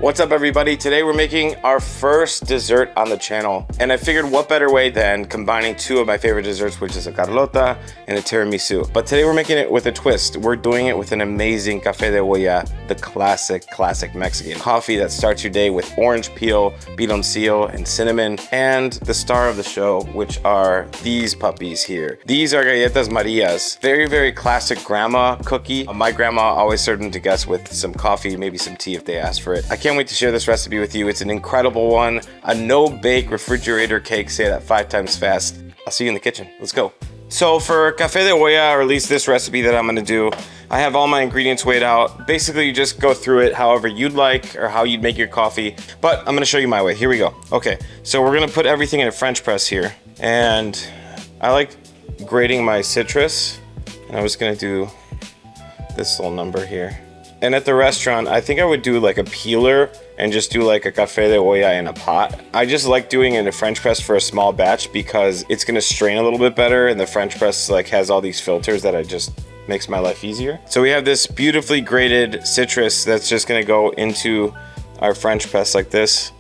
What's up everybody? Today we're making our first dessert on the channel, and I figured what better way than combining two of my favorite desserts, which is a Carlota and a tiramisu. But today we're making it with a twist. We're doing it with an amazing Café de Olla, the classic Mexican coffee that starts your day with orange peel, piloncillo, and cinnamon, and the star of the show, which are these puppies here. These are galletas Marías. Very classic grandma cookie. My grandma always served them to guests with some coffee, maybe some tea if they asked for it. I can't wait to share this recipe with you. It's an incredible one. A no-bake refrigerator cake. Say that 5 times fast. I'll see you in the kitchen. Let's go. So for Café de Oya, or at least this recipe that I'm gonna do, I have all my ingredients weighed out. Basically, you just go through it however you'd like or how you'd make your coffee. But I'm gonna show you my way. Here we go. Okay, so we're gonna put everything in a French press here. And I like grating my citrus. And I was gonna do this little number here. And at the restaurant, I think I would do like a peeler and just do like a Café de Olla in a pot. I just like doing it in a French press for a small batch because it's gonna strain a little bit better, and the French press like has all these filters that it just makes my life easier. So we have this beautifully grated citrus that's just gonna go into our French press like this.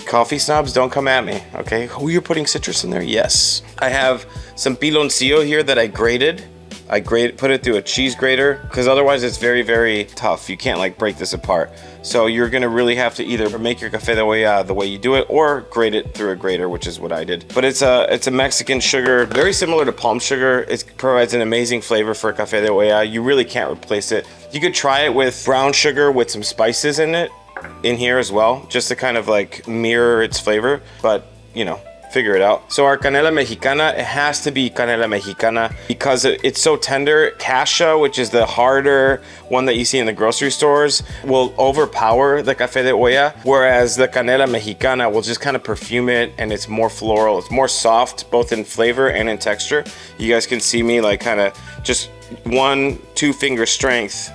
Coffee snobs, don't come at me, okay? Who, you're putting citrus in there? Yes. I have some piloncillo here that I grated. I put it through a cheese grater because otherwise it's very tough. You can't like break this apart. So you're gonna really have to either make your Café de Olla the way you do it or grate it through a grater, which is what I did. But it's a Mexican sugar, very similar to palm sugar. It provides an amazing flavor for Café de Olla. You really can't replace it. You could try it with brown sugar with some spices in it, in here as well, just to kind of like mirror its flavor. But you know, figure it out. So our canela mexicana, it has to be canela mexicana because it's so tender. Cassia, which is the harder one that you see in the grocery stores, will overpower the Café de Olla, whereas the canela mexicana will just kind of perfume it, and it's more floral. It's more soft, both in flavor and in texture. You guys can see me like kind of just 1-2 finger strength,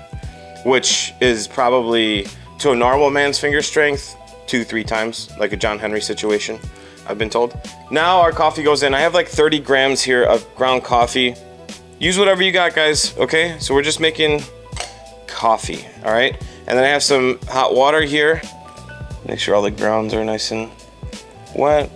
which is probably to a normal man's finger strength 2-3 times, like a John Henry situation, I've been told. Now our coffee goes in. I have like 30 grams here of ground coffee. Use whatever you got, guys, okay? So we're just making coffee, all right? And then I have some hot water here. Make sure all the grounds are nice and wet.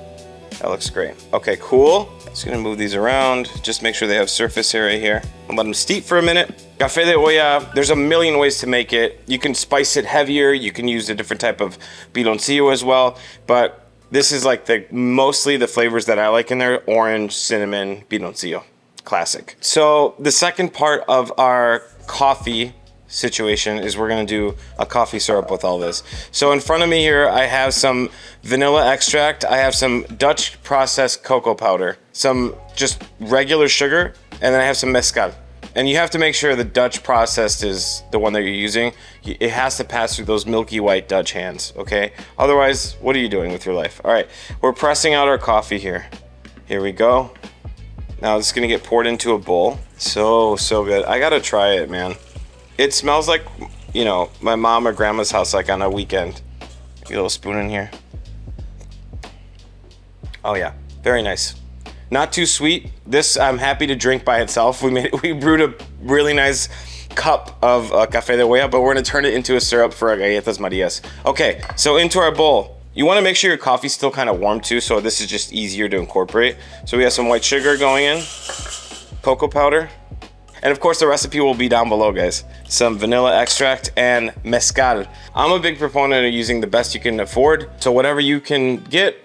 That looks great. Okay, cool. Just gonna move these around. Just make sure they have surface area here. I'll let them steep for a minute. Café de Olla, there's a million ways to make it. You can spice it heavier. You can use a different type of piloncillo as well, but this is like mostly the flavors that I like in there: orange, cinnamon, piloncillo, classic. So the second part of our coffee situation is we're gonna do a coffee syrup with all this. So in front of me here, I have some vanilla extract. I have some Dutch processed cocoa powder, some just regular sugar, and then I have some mezcal. And you have to make sure the Dutch processed is the one that you're using. It has to pass through those milky white Dutch hands, okay? Otherwise, what are you doing with your life? All right, we're pressing out our coffee here. Here we go. Now it's gonna get poured into a bowl. So good. I gotta try it, man. It smells like, you know, my mom or grandma's house, like on a weekend. Get a little spoon in here. Oh yeah, very nice. Not too sweet. This I'm happy to drink by itself. We brewed a really nice cup of Café de Olla, but we're gonna turn it into a syrup for our galletas Marías. Okay, so into our bowl. You wanna make sure your coffee's still kind of warm too, so this is just easier to incorporate. So we have some white sugar going in, cocoa powder, and of course the recipe will be down below, guys. Some vanilla extract and mezcal. I'm a big proponent of using the best you can afford, so whatever you can get,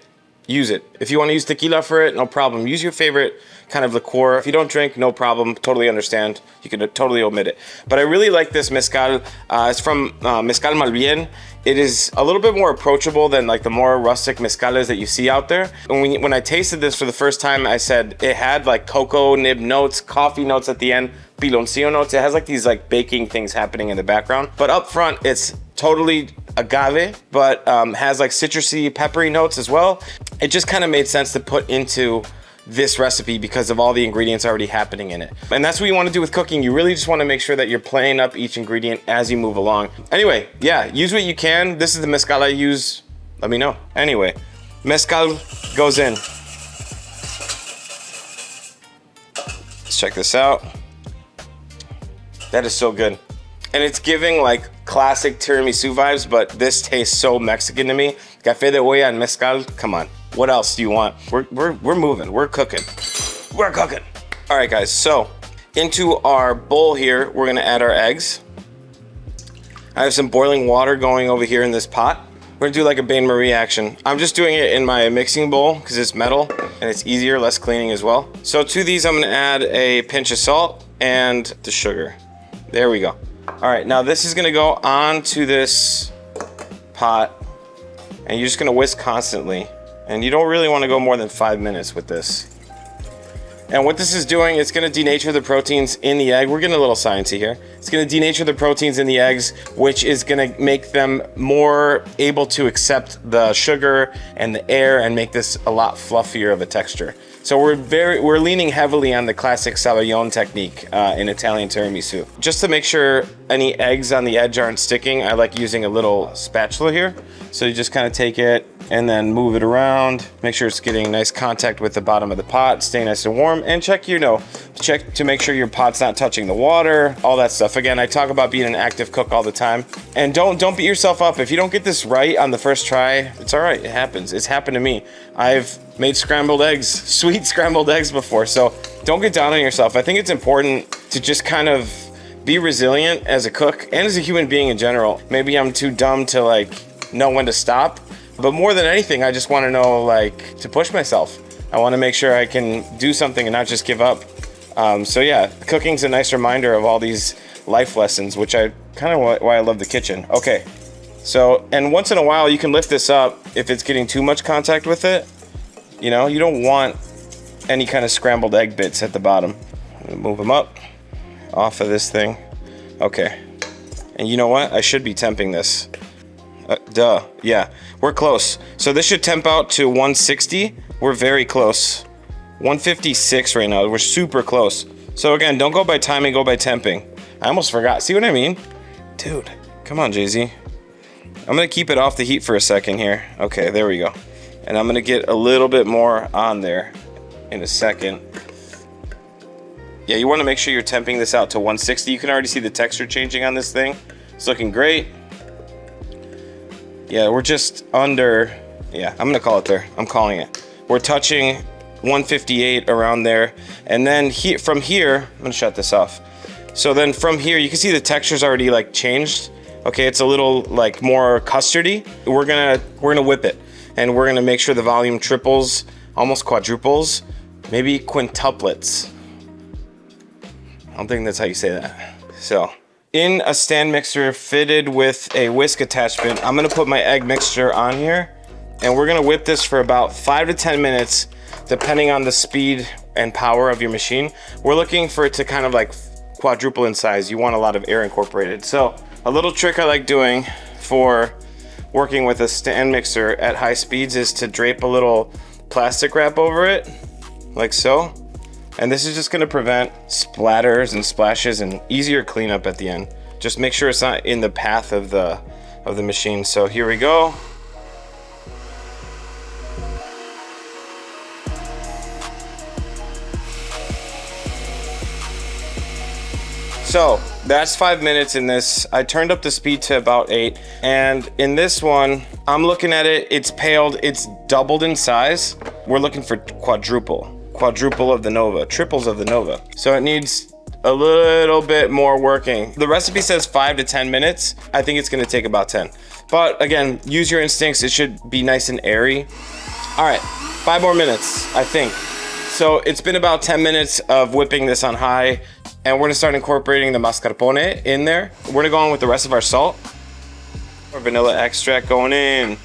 use it. If you want to use tequila for it, no problem. Use your favorite kind of liqueur. If you don't drink, no problem. Totally understand. You can totally omit it. But I really like this mezcal. It's from Mezcal Malbien. It is a little bit more approachable than like the more rustic mezcales that you see out there. And when I tasted this for the first time, I said it had like cocoa nib notes, coffee notes at the end, piloncillo notes. It has like these like baking things happening in the background. But up front, it's totally agave, but has like citrusy, peppery notes as well. It just kind of made sense to put into this recipe because of all the ingredients already happening in it. And that's what you want to do with cooking. You really just want to make sure that you're playing up each ingredient as you move along. Anyway, yeah, use what you can. This is the mezcal I use. Let me know. Anyway, mezcal goes in. Let's check this out. That is so good. And it's giving like classic tiramisu vibes, but this tastes so Mexican to me. Café de Olla and mezcal, come on. What else do you want? We're moving, we're cooking. We're cooking. All right, guys, so into our bowl here, we're gonna add our eggs. I have some boiling water going over here in this pot. We're gonna do like a bain-marie action. I'm just doing it in my mixing bowl because it's metal and it's easier, less cleaning as well. So to these, I'm gonna add a pinch of salt and the sugar. There we go. All right, now this is gonna go onto this pot and you're just gonna whisk constantly. And you don't really wanna go more than 5 minutes with this. And what this is doing, it's gonna denature the proteins in the egg. We're getting a little sciencey here. It's gonna denature the proteins in the eggs, which is gonna make them more able to accept the sugar and the air and make this a lot fluffier of a texture. So we're leaning heavily on the classic sabayon technique in Italian tiramisu. Just to make sure any eggs on the edge aren't sticking, I like using a little spatula here. So you just kind of take it and then move it around. Make sure it's getting nice contact with the bottom of the pot, stay nice and warm, and check to make sure your pot's not touching the water, all that stuff. Again, I talk about being an active cook all the time. And don't beat yourself up. If you don't get this right on the first try, it's all right, it happens. It's happened to me. I've made scrambled eggs, sweet scrambled eggs before, so don't get down on yourself. I think it's important to just kind of be resilient as a cook and as a human being in general. Maybe I'm too dumb to like know when to stop, but more than anything, I just want to know like to push myself. I want to make sure I can do something and not just give up. So yeah, cooking's a nice reminder of all these life lessons, which I kind of why I love the kitchen. Okay, so, and once in a while you can lift this up if it's getting too much contact with it. You know, you don't want any kind of scrambled egg bits at the bottom. Move them up off of this thing. Okay, and you know what? I should be temping this. Yeah, we're close. So this should temp out to 160. We're very close. 156 right now. We're super close. So again, don't go by timing, go by temping. I almost forgot. See what I mean? Dude, come on, Jay-Z. I'm gonna keep it off the heat for a second here. Okay, there we go. And I'm gonna get a little bit more on there in a second. Yeah, you wanna make sure you're temping this out to 160. You can already see the texture changing on this thing. It's looking great. Yeah, we're just under, yeah, I'm gonna call it there. I'm calling it. We're touching 158 around there. And then from here, I'm gonna shut this off. So then from here, you can see the texture's already like changed. Okay, it's a little like more custardy. We're gonna whip it. And we're gonna make sure the volume triples, almost quadruples, maybe quintuplets. I don't think that's how you say that. So, in a stand mixer fitted with a whisk attachment, I'm gonna put my egg mixture on here, and we're gonna whip this for about 5 to 10 minutes, depending on the speed and power of your machine. We're looking for it to kind of like quadruple in size. You want a lot of air incorporated. So, a little trick I like doing for working with a stand mixer at high speeds is to drape a little plastic wrap over it, like so. And this is just gonna prevent splatters and splashes and easier cleanup at the end. Just make sure it's not in the path of the machine. So here we go. So that's 5 minutes in this. I turned up the speed to about 8. And in this one, I'm looking at it, it's paled, it's doubled in size. We're looking for quadruple of the Nova, triples of the Nova. So it needs a little bit more working. The recipe says 5 to 10 minutes. I think it's gonna take about 10. But again, use your instincts. It should be nice and airy. All right, 5 more minutes, I think. So it's been about 10 minutes of whipping this on high, and we're gonna start incorporating the mascarpone in there. We're gonna go on with the rest of our salt. Our vanilla extract going in.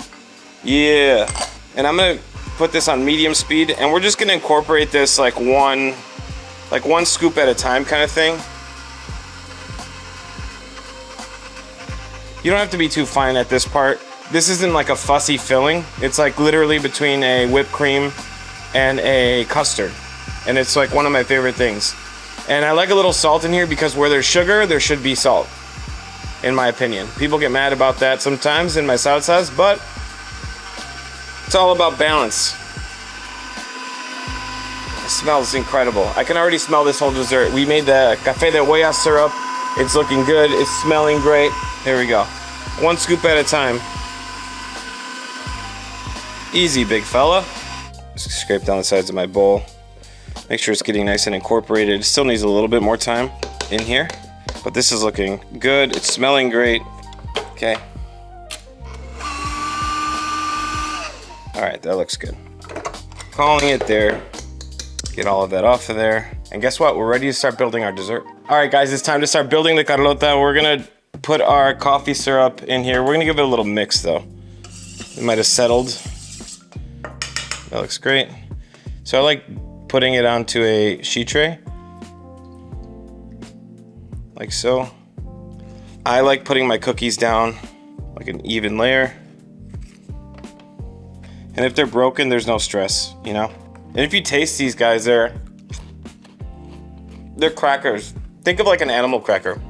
Yeah. And I'm gonna put this on medium speed, and we're just gonna incorporate this like one scoop at a time kind of thing. You don't have to be too fine at this part. This isn't like a fussy filling. It's like literally between a whipped cream and a custard. And it's like one of my favorite things. And I like a little salt in here because where there's sugar, there should be salt, in my opinion. People get mad about that sometimes in my salsas, but it's all about balance. It smells incredible. I can already smell this whole dessert. We made the Café de Oya syrup. It's looking good. It's smelling great. Here we go. 1 scoop at a time. Easy, big fella. Just scrape down the sides of my bowl. Make sure it's getting nice and incorporated. It still needs a little bit more time in here, but this is looking good. It's smelling great. Okay. All right, that looks good. Calling it there. Get all of that off of there. And guess what? We're ready to start building our dessert. All right, guys, it's time to start building the Carlota. We're gonna put our coffee syrup in here. We're gonna give it a little mix though. It might have settled. That looks great. So I like putting it onto a sheet tray. Like so. I like putting my cookies down like an even layer. And if they're broken, there's no stress, you know? And if you taste these guys, they're crackers. Think of like an animal cracker.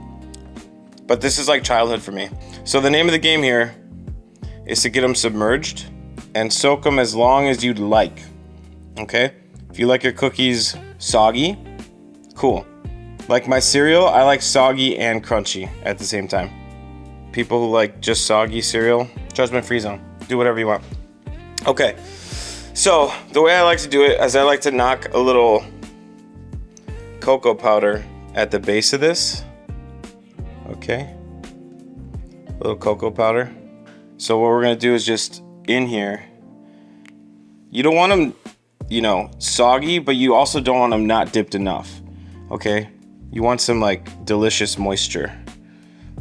But this is like childhood for me. So the name of the game here is to get them submerged and soak them as long as you'd like, okay? If you like your cookies soggy, cool. Like my cereal, I like soggy and crunchy at the same time. People who like just soggy cereal, judgment-free zone. Do whatever you want. Okay, so the way I like to do it is I like to knock a little cocoa powder at the base of this. Okay, a little cocoa powder. So what we're gonna do is just in here, you don't want them, you know, soggy, but you also don't want them not dipped enough, okay? You want some like delicious moisture.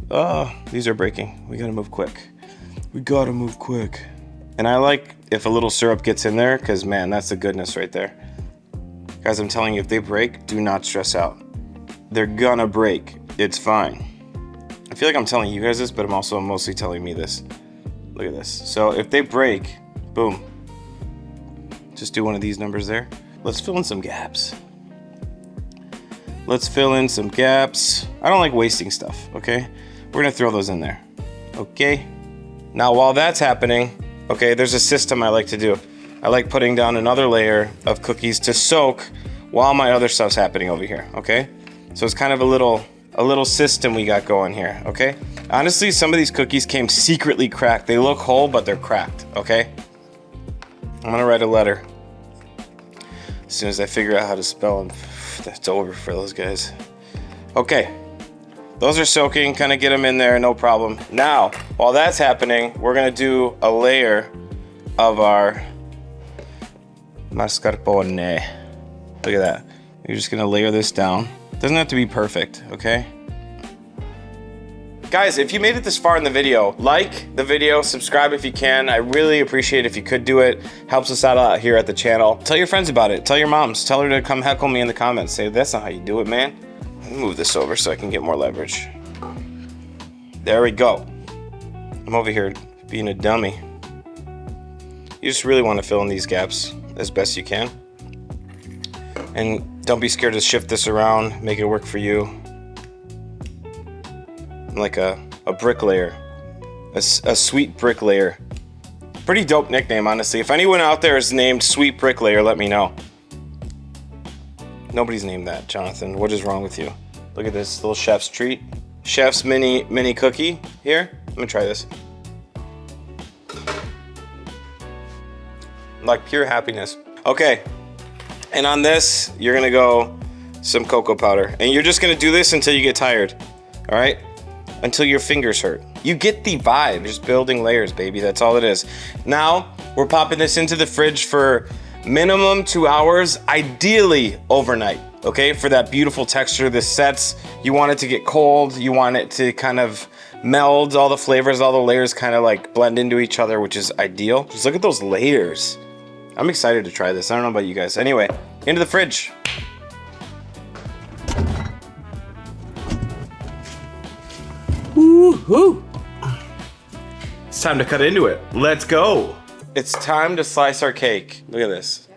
Oh, these are breaking. We gotta move quick. We gotta move quick. And I like if a little syrup gets in there, because man, that's the goodness right there. Guys, I'm telling you, if they break, do not stress out. They're gonna break. It's fine. I feel like I'm telling you guys this, but I'm also mostly telling me this. Look at this. So if they break, boom. Just do one of these numbers there. Let's fill in some gaps. Let's fill in some gaps. I don't like wasting stuff, okay? We're gonna throw those in there, okay? Now, while that's happening, okay, there's a system I like to do. I like putting down another layer of cookies to soak while my other stuff's happening over here, okay? So it's kind of a little system we got going here, okay? Honestly, some of these cookies came secretly cracked. They look whole, but they're cracked, okay? I'm gonna write a letter. As soon as I figure out how to spell them, that's over for those guys. Okay, those are soaking, kind of get them in there, no problem. Now, while that's happening, we're gonna do a layer of our mascarpone. Look at that. You're just gonna layer this down. Doesn't have to be perfect, okay? Guys, if you made it this far in the video, like the video, subscribe if you can. I really appreciate it if you could do it. Helps us out here at the channel. Tell your friends about it. Tell your moms. Tell her to come heckle me in the comments. Say, that's not how you do it, man. Let me move this over so I can get more leverage. There we go. I'm over here being a dummy. You just really want to fill in these gaps as best you can. And don't be scared to shift this around, make it work for you. I'm like a bricklayer, a sweet bricklayer. Pretty dope nickname, honestly. If anyone out there is named Sweet Bricklayer, let me know. Nobody's named that, Jonathan. What is wrong with you? Look at this little chef's treat. Chef's mini cookie here. Let me try this. Like pure happiness. Okay, and on this, you're gonna go some cocoa powder. And you're just gonna do this until you get tired, all right? Until your fingers hurt. You get the vibe, just building layers, baby, that's all it is. Now, we're popping this into the fridge for minimum 2 hours, ideally overnight, okay? For that beautiful texture this sets. You want it to get cold, you want it to kind of meld, all the flavors, all the layers kind of like blend into each other, which is ideal. Just look at those layers. I'm excited to try this. I don't know about you guys. Anyway, into the fridge. Woo-hoo. It's time to cut into it. Let's go. It's time to slice our cake. Look at this.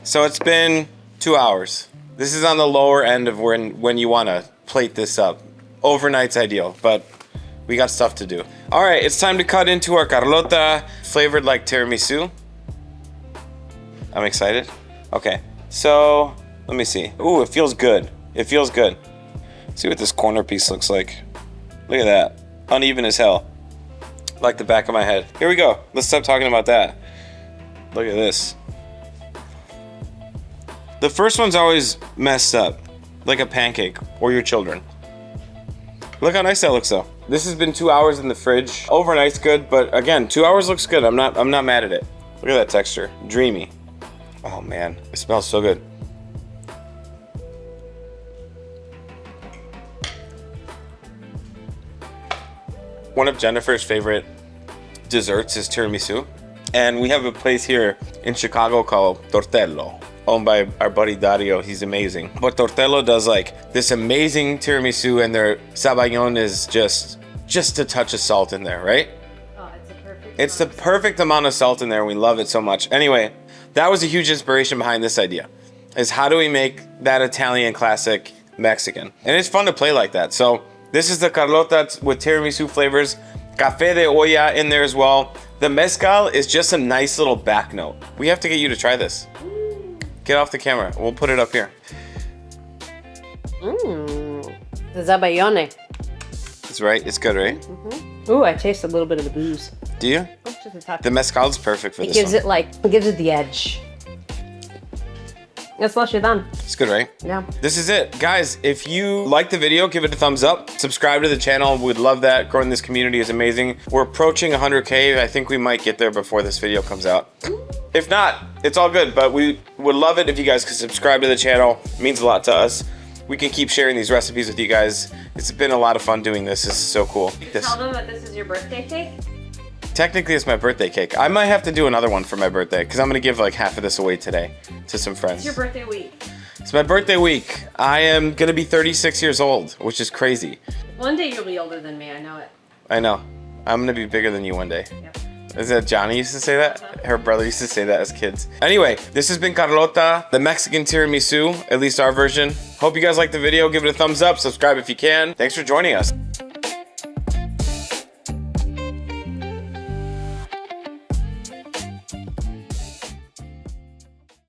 So it's been 2 hours. This is on the lower end of when you want to plate this up. Overnight's ideal, but we got stuff to do. All right, it's time to cut into our Carlota, flavored like tiramisu. I'm excited. Okay, so let me see. Ooh, it feels good. It feels good. Let's see what this corner piece looks like. Look at that. uneven as hell. Like the back of my head. Here we go. Let's stop talking about that. Look at this. The first one's always messed up, like a pancake or your children. Look how nice that looks though. This has been 2 hours in the fridge. Overnight's good, but again, 2 hours looks good. I'm not mad at it. Look at that texture, dreamy. Oh man, it smells so good. One of Jennifer's favorite desserts is tiramisu. And we have a place here in Chicago called Tortello, owned by our buddy Dario. He's amazing. But Tortello does like this amazing tiramisu, and their sabayon is just a touch of salt in there, right? Oh, it's the perfect amount of salt in there. We love it so much. Anyway, that was a huge inspiration behind this idea, is how do we make that Italian classic Mexican? And it's fun to play like that. So this is the Carlota with tiramisu flavors. Café de Oya in there as well. The mezcal is just a nice little back note. We have to get you to try this. Get off the camera. We'll put it up here. The zabayone. It's right. It's good, right? Mm-hmm. Ooh, I taste a little bit of the booze. Do you? Oh, just a touch. The mezcal is perfect for it this gives one. it gives it the edge. That's what you're done. It's good, right? Yeah. This is it. Guys, if you like the video, give it a thumbs up. Subscribe to the channel. We'd love that. Growing this community is amazing. We're approaching 100K. I think we might get there before this video comes out. If not, it's all good, but we would love it if you guys could subscribe to the channel. It means a lot to us. We can keep sharing these recipes with you guys. It's been a lot of fun doing this. This is so cool. Tell them that this is your birthday cake? Technically, it's my birthday cake. I might have to do another one for my birthday because I'm going to give like half of this away today to some friends. It's your birthday week. It's my birthday week. I am going to be 36 years old, which is crazy. One day you'll be older than me, I know it. I know. I'm going to be bigger than you one day. Yep. Is that Johnny used to say that? Her brother used to say that as kids. Anyway, this has been Carlota, the Mexican tiramisu, at least our version. Hope you guys liked the video. Give it a thumbs up. Subscribe if you can. Thanks for joining us.